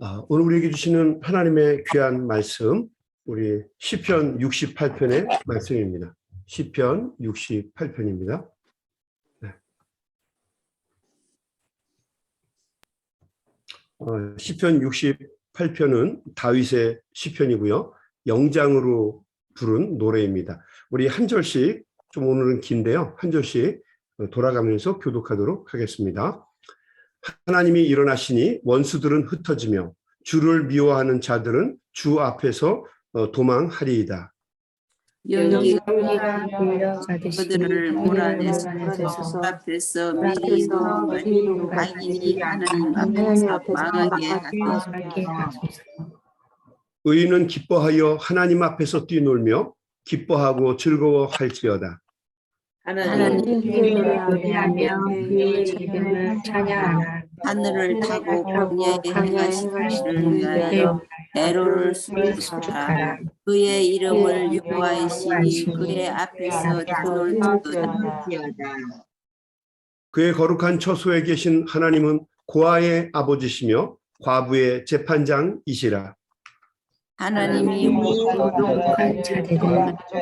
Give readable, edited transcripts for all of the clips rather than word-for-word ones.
오늘 우리에게 주시는 하나님의 귀한 말씀, 우리 시편 68편의 말씀입니다. 시편 68편입니다. 네. 시편 68편은 다윗의 시편이고요. 영장으로 부른 노래입니다. 우리 한 절씩, 좀 오늘은 긴데요. 한 절씩 돌아가면서 교독하도록 하겠습니다. 하나님이 일어나시니 원수들은 흩어지며 주를 미워하는 자들은 주 앞에서 도망하리이다. 연기가 불려 그들을 몰아내서 앞에서 미리도 악인이 하나님 앞에서 망하게 하소서. 의인은 기뻐하여 하나님 앞에서 뛰놀며 기뻐하고 즐거워할지어다. 하나님 노래하며 그의 이름을 찬양하라. 하늘을 타고 광야에 행하시기를 위하여 애로를 수축하라. 그의 이름을 여호와이시니 그의 앞에서 뛰놀지어다. 그의 거룩한 처소에 계신 하나님은 고아의 아버지시며 과부의 재판장이시라. 하나님이 모독한 자들을 갇힌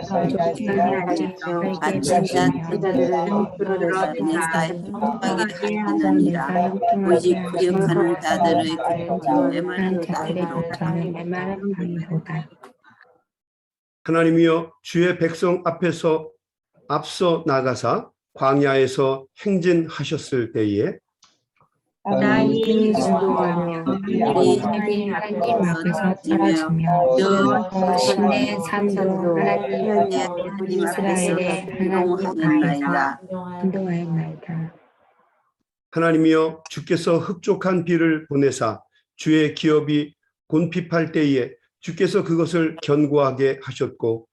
자들을 끌어내사 형통하게 하시느니라. 오직 구역하는 자들의 메마르다. 하나님이여 주의 백성 앞에서 앞서 나가사 광야에서 행진하셨을 때에 나의 인도하며 하늘이 하나님 앞에서 떨어지며 신의 산도 하나님 이스라엘의 하나님 앞에서 인도하였나이다. 하나님이여 주께서 흡족한 비를 보내사 주의 기업이 곤핍할 때에 주께서 그것을 견고하게 하셨고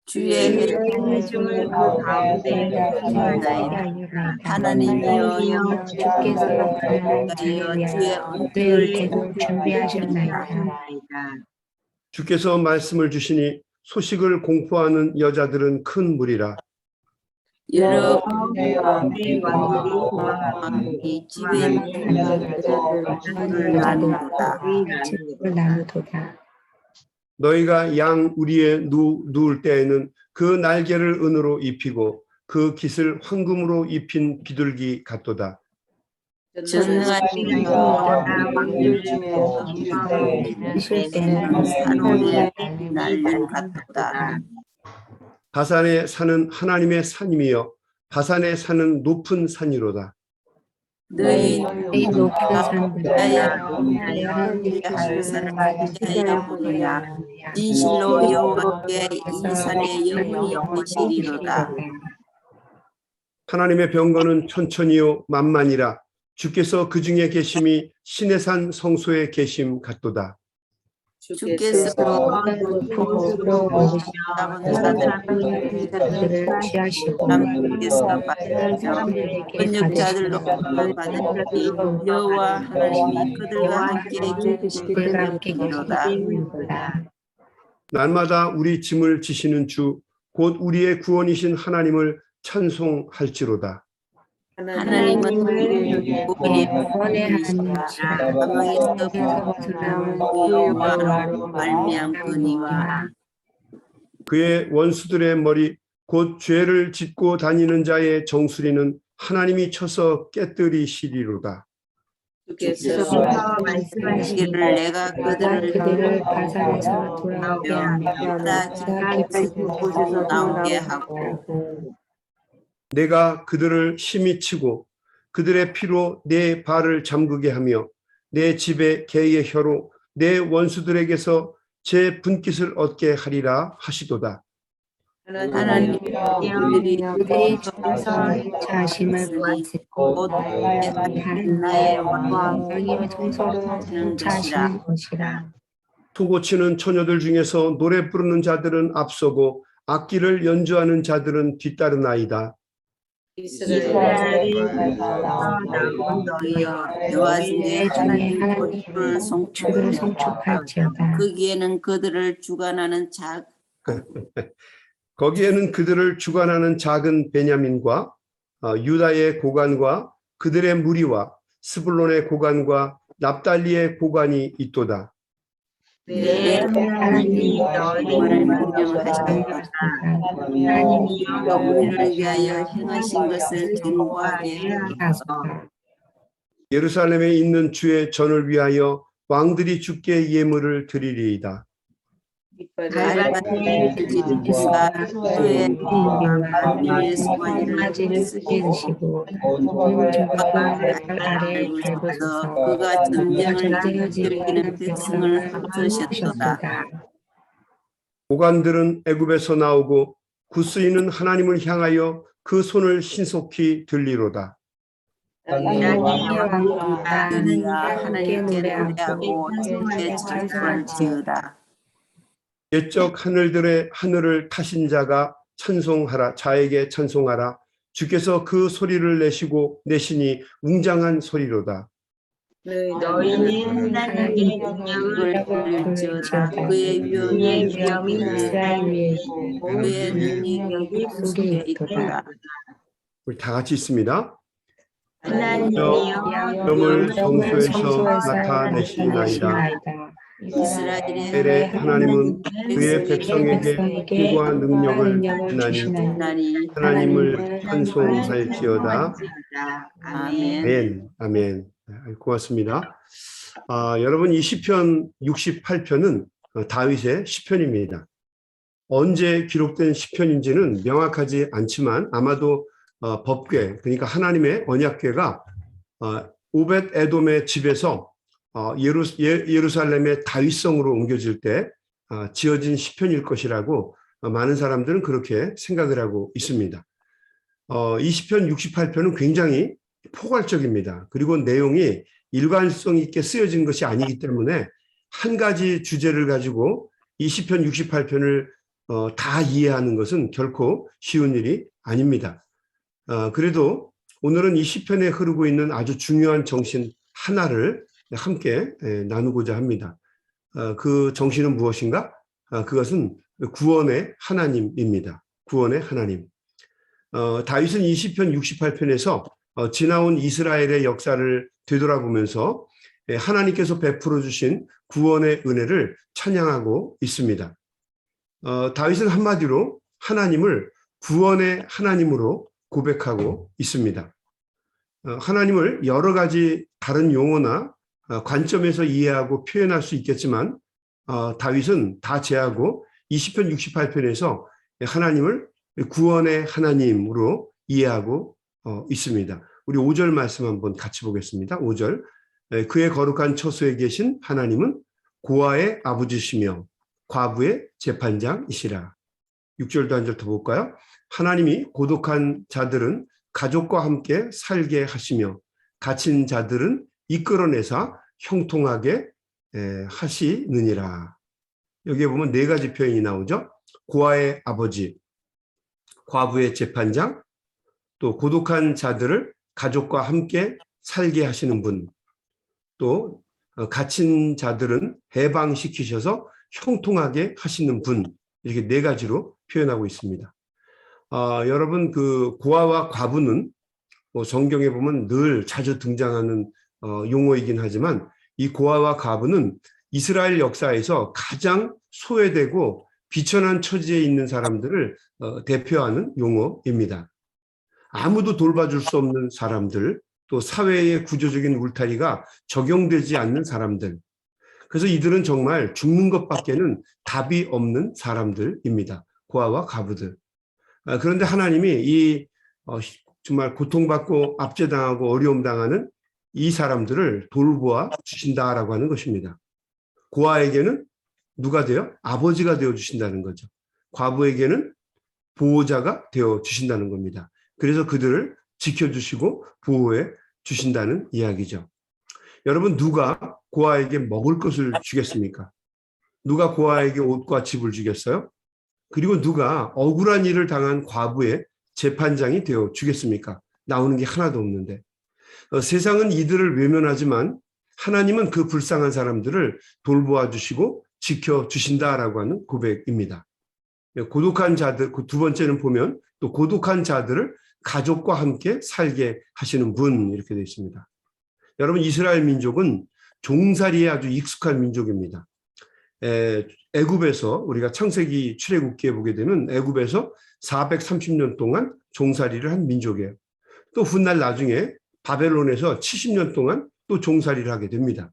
주의 해중을 가운데 하셨나이다. 하나님이여 주께서 주의 은혜를 준비하셨나이다. 주께서 말씀을 주시니 소식을 공포하는 여자들은 큰 무리라. 여러 왕들이 집에 있는 나누도다. 너희가 양 우리에 누울 때에는 그 날개를 은으로 입히고 그 깃을 황금으로 입힌 비둘기 같도다. 전능하신 왕들 중에 있을 때는 산원의 날개 같도다. 바산에 사는 하나님의 산임이여 바산에 사는 높은 산이로다. 너희 높은 산들이여 하늘을 하나님께 보느냐. 진실로 여호와께 이 산에 영원히 계시리로다. 하나님의 병거는 천천히요 만만이라. 주께서 그 중에 계심이 신의 산 성소에 계심 같도다. 주께서 풍수로 잡은 자들을 취하시고 남께서 권력자들로 받은 여호와 하나님이 그들과 함께 계시리로다. 날마다 우리 짐을 지시는 주 곧 우리의 구원이신 하나님을 찬송할지로다. 하나님은 우리의 구원의 하나님이시라. 사망에서 벗어나온 여호와로 말미암거니와 그의 원수들의 머리 곧 죄를 짓고 다니는 자의 정수리는 하나님이 쳐서 깨뜨리시리로다. 주께서 말씀하시기를 내가 그들을 바산에서 돌아오게 하며 깊은 곳에서 나오게 하고 내가 그들을 심히 치고 그들의 피로 내 발을 잠그게 하며 내 집에 개의 혀로 내 원수들에게서 제 분깃을 얻게 하리라 하시도다. 하나님이 그들이 주께서 자심을 받고 나의 왕의 청소로 자시는 것이라. 투고치는 처녀들 중에서 노래 부르는 자들은 앞서고 악기를 연주하는 자들은 뒤따르나이다. 이스라엘이 나온 너희여 여호와 중에 하나님을 송축할지어다. 거기에는 그들을 주관하는 거기에는 그들을 주관하는 작은 베냐민과 유다의 고관과 그들의 무리와 스불론의 고관과 납달리의 고관이 있도다. 내 하나님이 너희를 명령하셨도다. 하나님이여 우리를 위하여 행하신 것을 경고하게 하소서. 예루살렘에 있는 주의 전을 위하여 왕들이 주께 예물을 드리리이다. 달반의 지르기사 그의 만민의 소관이를 쓰게 하시고 아래 밟으소서. 그가 전쟁을 즐기는 백성을 합두셨도다. 고관들은 애굽에서 나오고 구스인은 하나님을 향하여 그 손을 신속히 들리로다. 하나님께 노래하고 주의 찬송을 지으라. 옛적 하늘들의 하늘을 타신 자가 찬송하라. 자에게 찬송하라. 주께서 그 소리를 내시고 내시니 웅장한 소리로다. 너희는 하나님의 영광을 들을지어다. 그의 위엄이 이스라엘 위에 있고 그의 능력이 속에 있도다. 우리 다 같이 있습니다. 하나님이여 점을 성소에서 나타내시나이다. 이스라엘의 하나님은 그의 백성에게 힘과 능력을 주나니 하나님을 찬송할지어다. 아멘. 아멘. 고맙습니다. 여러분 이 시편 68편은 다윗의 시편입니다. 언제 기록된 시편인지는 명확하지 않지만 아마도 법궤, 그러니까 하나님의 언약궤가 오벳 에돔의 집에서 예루살렘의 다윗성으로 옮겨질 때 지어진 시편일 것이라고 많은 사람들은 그렇게 생각을 하고 있습니다. 이 시편 68편은 굉장히 포괄적입니다. 그리고 내용이 일관성 있게 쓰여진 것이 아니기 때문에 한 가지 주제를 가지고 이 시편 68편을 다 이해하는 것은 결코 쉬운 일이 아닙니다. 그래도 오늘은 이 시편에 흐르고 있는 아주 중요한 정신 하나를 함께 나누고자 합니다. 그 정신은 무엇인가? 그것은 구원의 하나님입니다. 구원의 하나님. 다윗은 이 시편 68편에서 지나온 이스라엘의 역사를 되돌아보면서 하나님께서 베풀어 주신 구원의 은혜를 찬양하고 있습니다. 다윗은 한마디로 하나님을 구원의 하나님으로 고백하고 있습니다. 하나님을 여러 가지 다른 용어나 관점에서 이해하고 표현할 수 있겠지만 다윗은 다 제하고 이 시편 68편에서 하나님을 구원의 하나님으로 이해하고 있습니다. 우리 5절 말씀 한번 같이 보겠습니다. 5절. 그의 거룩한 처소에 계신 하나님은 고아의 아버지시며 과부의 재판장이시라. 6절도 한 절 더 볼까요? 하나님이 고독한 자들은 가족과 함께 살게 하시며 갇힌 자들은 이끌어내사 형통하게 하시느니라. 여기에 보면 네 가지 표현이 나오죠. 고아의 아버지, 과부의 재판장, 또 고독한 자들을 가족과 함께 살게 하시는 분, 또 갇힌 자들은 해방시키셔서 형통하게 하시는 분, 이렇게 네 가지로 표현하고 있습니다. 여러분 그 고아와 과부는 성경에 보면 늘 자주 등장하는 용어이긴 하지만 이 고아와 과부는 이스라엘 역사에서 가장 소외되고 비천한 처지에 있는 사람들을 대표하는 용어입니다. 아무도 돌봐줄 수 없는 사람들, 또 사회의 구조적인 울타리가 적용되지 않는 사람들. 그래서 이들은 정말 죽는 것밖에는 답이 없는 사람들입니다. 고아와 과부들. 그런데 하나님이 이 정말 고통받고 압제당하고 어려움 당하는 이 사람들을 돌보아 주신다라고 하는 것입니다. 고아에게는 누가 되어? 아버지가 되어 주신다는 거죠. 과부에게는 보호자가 되어 주신다는 겁니다. 그래서 그들을 지켜주시고 보호해 주신다는 이야기죠. 여러분, 누가 고아에게 먹을 것을 주겠습니까? 누가 고아에게 옷과 집을 주겠어요? 그리고 누가 억울한 일을 당한 과부의 재판장이 되어 주겠습니까? 나오는 게 하나도 없는데. 세상은 이들을 외면하지만 하나님은 그 불쌍한 사람들을 돌보아 주시고 지켜주신다라고 하는 고백입니다. 고독한 자들, 두 번째는 보면 또 고독한 자들을 가족과 함께 살게 하시는 분, 이렇게 되어 있습니다. 여러분, 이스라엘 민족은 종살이에 아주 익숙한 민족입니다. 애굽에서 우리가 창세기 출애굽기에 보게 되면 애굽에서 430년 동안 종살이를 한 민족이에요. 또 훗날 나중에 바벨론에서 70년 동안 또 종살이를 하게 됩니다.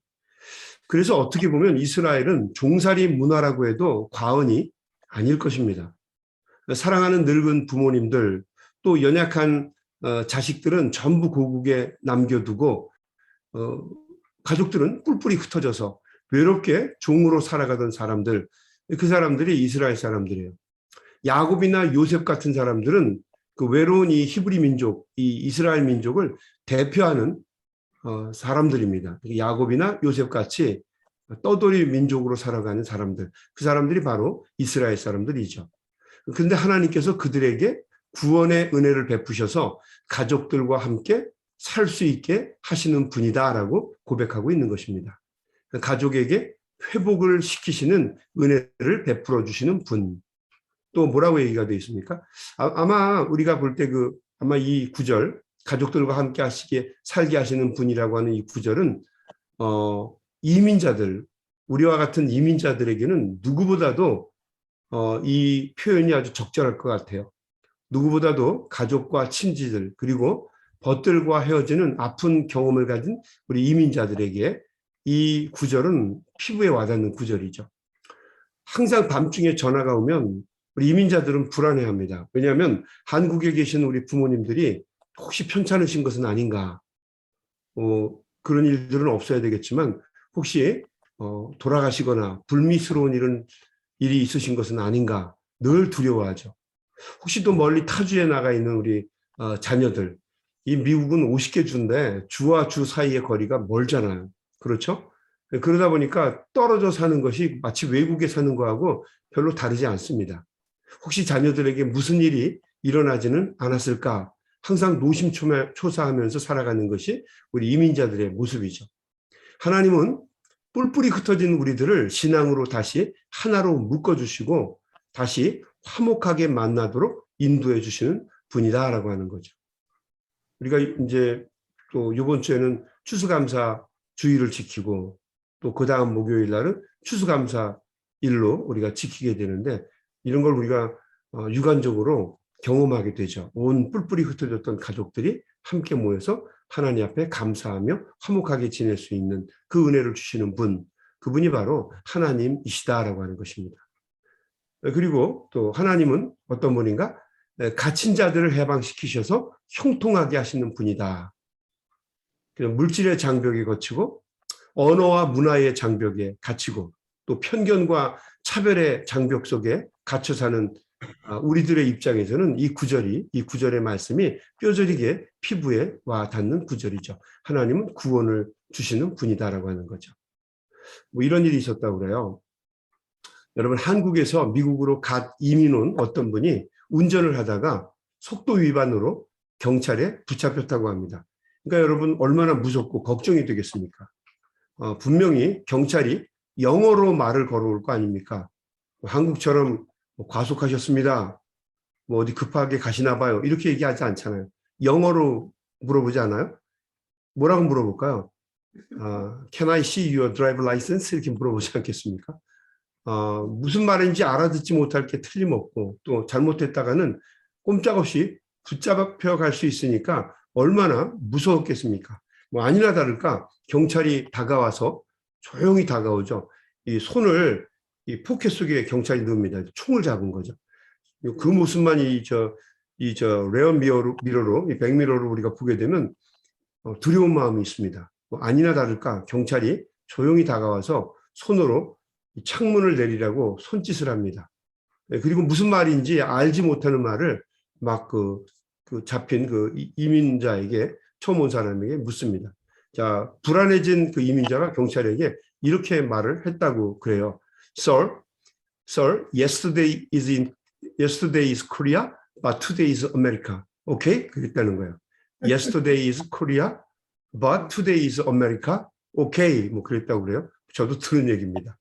그래서 어떻게 보면 이스라엘은 종살이 문화라고 해도 과언이 아닐 것입니다. 사랑하는 늙은 부모님들, 또 연약한 자식들은 전부 고국에 남겨두고 가족들은 뿔뿔이 흩어져서 외롭게 종으로 살아가던 사람들, 그 사람들이 이스라엘 사람들이에요. 야곱이나 요셉 같은 사람들은 그 외로운 이 히브리 민족, 이 이스라엘 민족을 대표하는 사람들입니다. 야곱이나 요셉 같이 떠돌이 민족으로 살아가는 사람들, 그 사람들이 바로 이스라엘 사람들이죠. 그런데 하나님께서 그들에게 구원의 은혜를 베푸셔서 가족들과 함께 살 수 있게 하시는 분이다라고 고백하고 있는 것입니다. 가족에게 회복을 시키시는 은혜를 베풀어 주시는 분. 또 뭐라고 얘기가 되어 있습니까? 아마 우리가 볼 때 아마 이 구절, 가족들과 함께 살게 하시는 분이라고 하는 이 구절은 이민자들, 우리와 같은 이민자들에게는 누구보다도 이 표현이 아주 적절할 것 같아요. 누구보다도 가족과 친지들, 그리고 벗들과 헤어지는 아픈 경험을 가진 우리 이민자들에게 이 구절은 피부에 와닿는 구절이죠. 항상 밤중에 전화가 오면 우리 이민자들은 불안해합니다. 왜냐하면 한국에 계신 우리 부모님들이 혹시 편찮으신 것은 아닌가. 그런 일들은 없어야 되겠지만 혹시 돌아가시거나 불미스러운 일이 있으신 것은 아닌가 늘 두려워하죠. 혹시 또 멀리 타주에 나가 있는 우리 자녀들, 이 미국은 50개 주인데 주와 주 사이의 거리가 멀잖아요. 그렇죠? 그러다 보니까 떨어져 사는 것이 마치 외국에 사는 거하고 별로 다르지 않습니다. 혹시 자녀들에게 무슨 일이 일어나지는 않았을까? 항상 노심초사하면서 살아가는 것이 우리 이민자들의 모습이죠. 하나님은 뿔뿔이 흩어진 우리들을 신앙으로 다시 하나로 묶어주시고 다시 화목하게 만나도록 인도해 주시는 분이다라고 하는 거죠. 우리가 이제 또 이번 주에는 추수감사 주일을 지키고 또 그 다음 목요일 날은 추수감사 일로 우리가 지키게 되는데 이런 걸 우리가 유관적으로 경험하게 되죠. 온 뿔뿔이 흩어졌던 가족들이 함께 모여서 하나님 앞에 감사하며 화목하게 지낼 수 있는 그 은혜를 주시는 분, 그분이 바로 하나님이시다라고 하는 것입니다. 그리고 또 하나님은 어떤 분인가? 갇힌 자들을 해방시키셔서 형통하게 하시는 분이다. 물질의 장벽에 거치고 언어와 문화의 장벽에 갇히고 또 편견과 차별의 장벽 속에 갇혀 사는 우리들의 입장에서는 이 구절의 말씀이 뼈저리게 피부에 와 닿는 구절이죠. 하나님은 구원을 주시는 분이다라고 하는 거죠. 뭐 이런 일이 있었다고 그래요. 여러분, 한국에서 미국으로 갓 이민 온 어떤 분이 운전을 하다가 속도 위반으로 경찰에 붙잡혔다고 합니다. 그러니까 여러분, 얼마나 무섭고 걱정이 되겠습니까? 분명히 경찰이 영어로 말을 걸어올 거 아닙니까? 한국처럼 과속하셨습니다. 뭐 어디 급하게 가시나 봐요. 이렇게 얘기하지 않잖아요. 영어로 물어보지 않아요? 뭐라고 물어볼까요? Can I see your driver license? 이렇게 물어보지 않겠습니까? 무슨 말인지 알아듣지 못할 게 틀림없고 또 잘못했다가는 꼼짝없이 붙잡혀 갈 수 있으니까 얼마나 무서웠겠습니까? 뭐 아니나 다를까 경찰이 다가와서 조용히 다가오죠. 이 손을 이 포켓 속에 경찰이 넣습니다. 총을 잡은 거죠. 그 모습만 레어 미러로, 이 백미러로 우리가 보게 되면 두려운 마음이 있습니다. 뭐 아니나 다를까 경찰이 조용히 다가와서 손으로 창문을 내리라고 손짓을 합니다. 그리고 무슨 말인지 알지 못하는 말을 막 잡힌 이민자에게 처음 온 사람에게 묻습니다. 자, 불안해진 그 이민자가 경찰에게 이렇게 말을 했다고 그래요. Sir, yesterday is Korea, but today is America. Okay? 그랬다는 거예요. Yesterday is Korea, but today is America. Okay? 뭐 그랬다고 그래요. 저도 들은 얘기입니다.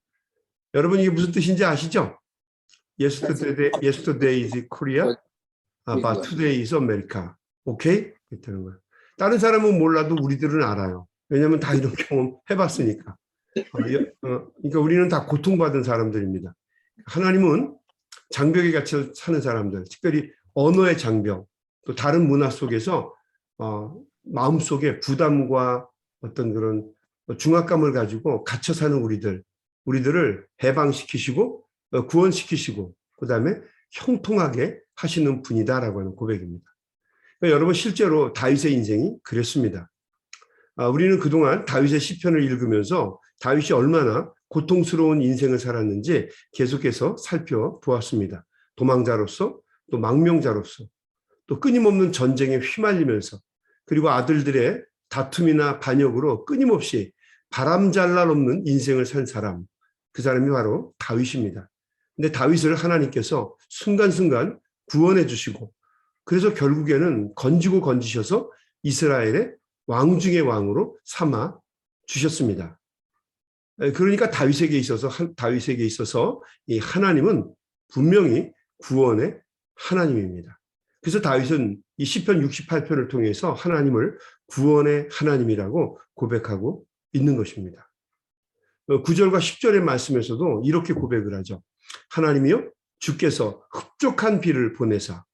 여러분 이게 무슨 뜻인지 아시죠? Yesterday is Korea, but today is America. Okay? 그랬다는 거예요. 다른 사람은 몰라도 우리들은 알아요. 왜냐하면 다 이런 경험 해봤으니까. 그러니까 우리는 다 고통받은 사람들입니다. 하나님은 장벽에 갇혀 사는 사람들, 특별히 언어의 장벽, 또 다른 문화 속에서 마음속에 부담과 어떤 그런 중압감을 가지고 갇혀 사는 우리들을 해방시키시고 구원시키시고 그다음에 형통하게 하시는 분이다라고 하는 고백입니다. 그러니까 여러분 실제로 다윗의 인생이 그랬습니다. 우리는 그동안 다윗의 시편을 읽으면서 다윗이 얼마나 고통스러운 인생을 살았는지 계속해서 살펴보았습니다. 도망자로서 또 망명자로서 또 끊임없는 전쟁에 휘말리면서 그리고 아들들의 다툼이나 반역으로 끊임없이 바람잘 날 없는 인생을 산 사람, 그 사람이 바로 다윗입니다. 근데 다윗을 하나님께서 순간순간 구원해 주시고 그래서 결국에는 건지셔서 이스라엘의 왕 중의 왕으로 삼아 주셨습니다. 그러니까 다윗에게 있어서 이 하나님은 분명히 구원의 하나님입니다. 그래서 다윗은 이 시편 68편을 통해서 하나님을 구원의 하나님이라고 고백하고 있는 것입니다. 9절과 10절의 말씀에서도 이렇게 고백을 하죠. 하나님이여 주께서 흡족한 비를 보내사,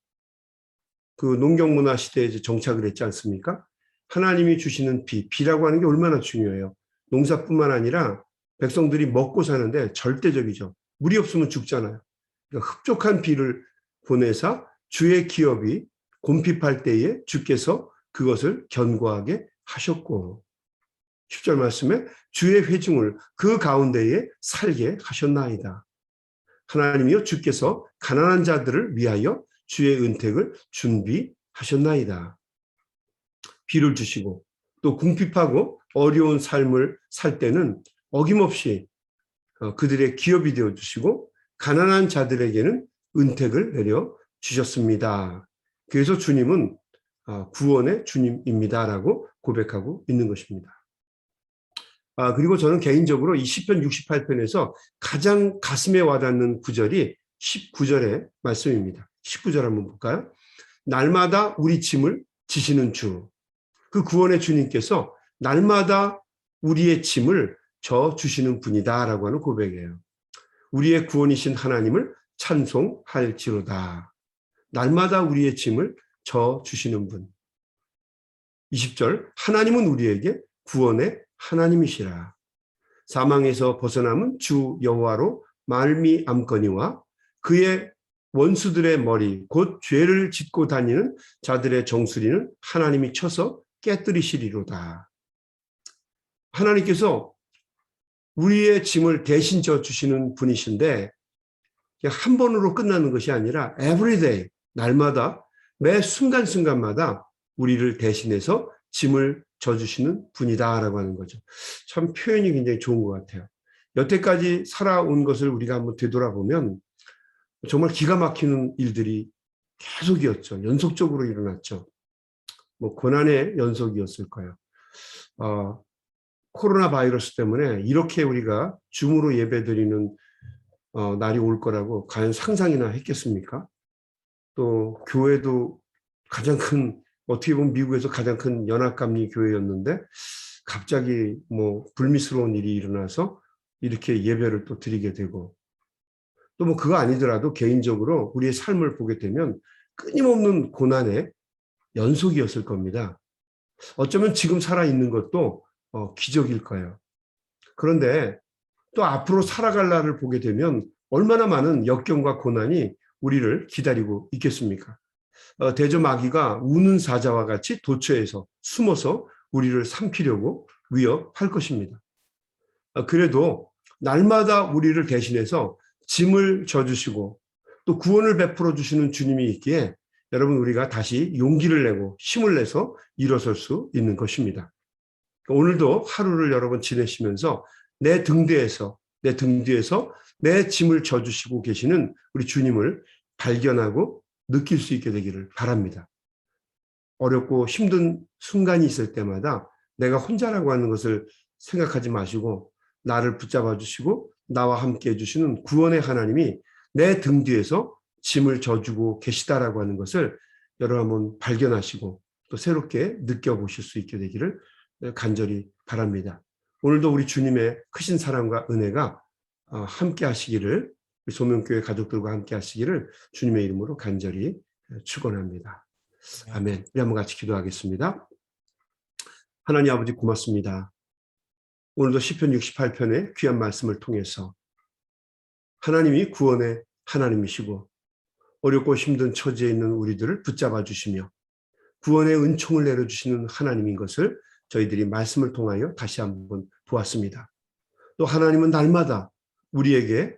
그 농경문화 시대에 정착을 했지 않습니까? 하나님이 주시는 비라고 하는 게 얼마나 중요해요. 농사뿐만 아니라 백성들이 먹고 사는데 절대적이죠. 물이 없으면 죽잖아요. 그러니까 흡족한 비를 보내사 주의 기업이 곰핍할 때에 주께서 그것을 견고하게 하셨고 10절 말씀에 주의 회중을 그 가운데에 살게 하셨나이다. 하나님이여 주께서 가난한 자들을 위하여 주의 은택을 준비하셨나이다. 비를 주시고 또 궁핍하고 어려운 삶을 살 때는 어김없이 그들의 기업이 되어주시고 가난한 자들에게는 은택을 내려 주셨습니다. 그래서 주님은 구원의 주님입니다라고 고백하고 있는 것입니다. 그리고 저는 개인적으로 이 시편 68편에서 가장 가슴에 와닿는 구절이 19절의 말씀입니다. 19절 한번 볼까요? 날마다 우리 짐을 지시는 주. 그 구원의 주님께서 날마다 우리의 짐을 져 주시는 분이다라고 하는 고백이에요. 우리의 구원이신 하나님을 찬송할지로다. 날마다 우리의 짐을 져 주시는 분. 20절 하나님은 우리에게 구원의 하나님이시라. 사망에서 벗어남은 주 여호와로 말미암거니와 그의 원수들의 머리 곧 죄를 짓고 다니는 자들의 정수리는 하나님이 쳐서 깨뜨리시리로다. 하나님께서 우리의 짐을 대신 져 주시는 분이신데 한 번으로 끝나는 것이 아니라 everyday, 날마다 매 순간순간마다 우리를 대신해서 짐을 져주시는 분이다라고 하는 거죠. 참 표현이 굉장히 좋은 것 같아요. 여태까지 살아온 것을 우리가 한번 되돌아보면 정말 기가 막히는 일들이 계속이었죠. 연속적으로 일어났죠. 뭐 고난의 연속이었을까요? 코로나 바이러스 때문에 이렇게 우리가 줌으로 예배드리는 날이 올 거라고 과연 상상이나 했겠습니까? 또 교회도 가장 큰 어떻게 보면 미국에서 가장 큰 연합감리 교회였는데 갑자기 뭐 불미스러운 일이 일어나서 이렇게 예배를 또 드리게 되고 또 뭐 그거 아니더라도 개인적으로 우리의 삶을 보게 되면 끊임없는 고난의 연속이었을 겁니다. 어쩌면 지금 살아있는 것도 기적일 거예요. 그런데 또 앞으로 살아갈 날을 보게 되면 얼마나 많은 역경과 고난이 우리를 기다리고 있겠습니까? 대저 마귀가 우는 사자와 같이 도처에서 숨어서 우리를 삼키려고 위협할 것입니다. 그래도 날마다 우리를 대신해서 짐을 져주시고 또 구원을 베풀어 주시는 주님이 있기에 여러분 우리가 다시 용기를 내고 힘을 내서 일어설 수 있는 것입니다. 오늘도 하루를 여러분 지내시면서 내 등 뒤에서 내 짐을 져주시고 계시는 우리 주님을 발견하고 느낄 수 있게 되기를 바랍니다. 어렵고 힘든 순간이 있을 때마다 내가 혼자라고 하는 것을 생각하지 마시고 나를 붙잡아 주시고 나와 함께 해주시는 구원의 하나님이 내 등 뒤에서 짐을 져주고 계시다라고 하는 것을 여러분 한번 발견하시고 또 새롭게 느껴보실 수 있게 되기를 간절히 바랍니다. 오늘도 우리 주님의 크신 사랑과 은혜가 함께 하시기를, 우리 소명교회 가족들과 함께 하시기를 주님의 이름으로 간절히 축원합니다. 아멘. 우리 한번 같이 기도하겠습니다. 하나님 아버지 고맙습니다. 오늘도 시편 68편의 귀한 말씀을 통해서 하나님이 구원의 하나님이시고 어렵고 힘든 처지에 있는 우리들을 붙잡아 주시며 구원의 은총을 내려주시는 하나님인 것을 저희들이 말씀을 통하여 다시 한번 보았습니다. 또 하나님은 날마다 우리에게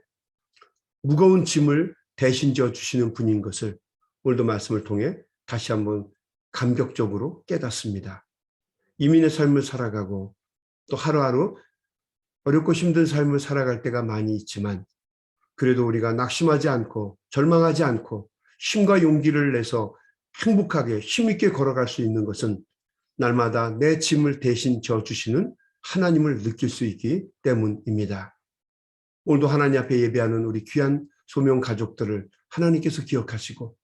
무거운 짐을 대신 져 주시는 분인 것을 오늘도 말씀을 통해 다시 한번 감격적으로 깨닫습니다. 이민의 삶을 살아가고 또 하루하루 어렵고 힘든 삶을 살아갈 때가 많이 있지만 그래도 우리가 낙심하지 않고 절망하지 않고 힘과 용기를 내서 행복하게 힘있게 걸어갈 수 있는 것은 날마다 내 짐을 대신 져주시는 하나님을 느낄 수 있기 때문입니다. 오늘도 하나님 앞에 예배하는 우리 귀한 소명 가족들을 하나님께서 기억하시고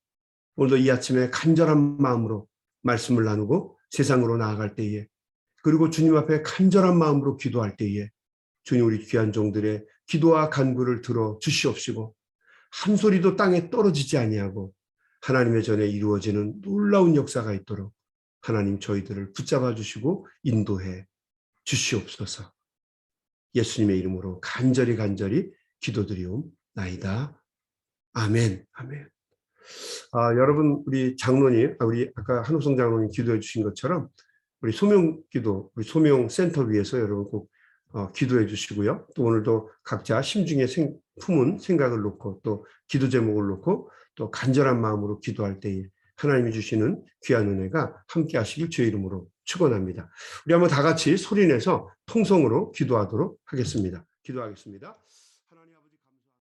오늘도 이 아침에 간절한 마음으로 말씀을 나누고 세상으로 나아갈 때에 그리고 주님 앞에 간절한 마음으로 기도할 때에 주님 우리 귀한 종들의 기도와 간구를 들어 주시옵시고 한 소리도 땅에 떨어지지 아니하고 하나님의 전에 이루어지는 놀라운 역사가 있도록 하나님 저희들을 붙잡아 주시고 인도해 주시옵소서. 예수님의 이름으로 간절히 기도드리옵나이다. 아멘. 아멘. 여러분 우리 장로님, 우리 아까 한우성 장로님 기도해 주신 것처럼 우리 소명기도, 우리 소명센터 위해서 여러분 꼭 기도해 주시고요. 또 오늘도 각자 심중에 품은 생각을 놓고 또 기도 제목을 놓고 또 간절한 마음으로 기도할 때에 하나님이 주시는 귀한 은혜가 함께 하시길 주의 이름으로 축원합니다. 우리 한번 다 같이 소리내서 통성으로 기도하도록 하겠습니다. 기도하겠습니다. 하나님 아버지